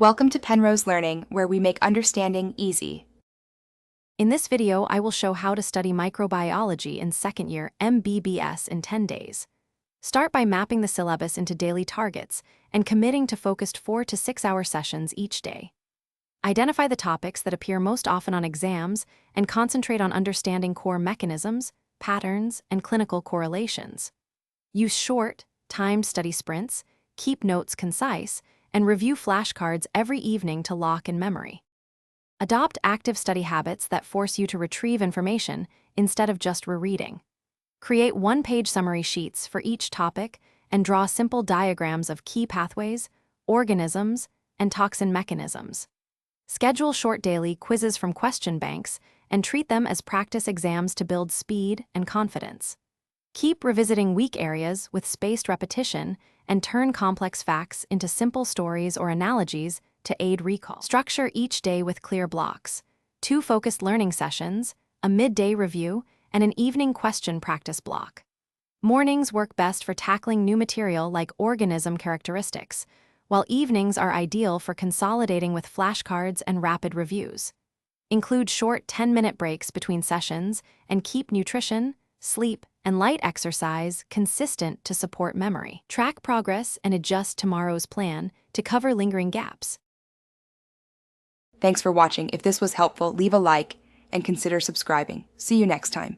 Welcome to Penrose Learning, where we make understanding easy. In this video, I will show how to study microbiology in second year Mbbs in 10 days. Start by mapping the syllabus into daily targets and committing to focused 4 to 6 hour sessions each day. Identify the topics that appear most often on exams and concentrate on understanding core mechanisms, patterns, and clinical correlations. Use short, timed study sprints, keep notes concise, and review flashcards every evening to lock in memory. Adopt active study habits that force you to retrieve information instead of just rereading. Create one-page summary sheets for each topic and draw simple diagrams of key pathways, organisms, and toxin mechanisms. Schedule short daily quizzes from question banks and treat them as practice exams to build speed and confidence. Keep revisiting weak areas with spaced repetition and turn complex facts into simple stories or analogies to aid recall. Structure each day with clear blocks: 2 focused learning sessions, a midday review, and an evening question practice block. Mornings work best for tackling new material like organism characteristics, while evenings are ideal for consolidating with flashcards and rapid reviews. Include short 10-minute breaks between sessions and keep nutrition, sleep, and light exercise consistent to support memory. Track progress and adjust tomorrow's plan to cover lingering gaps. Thanks for watching. If this was helpful, leave a like and consider subscribing. See you next time.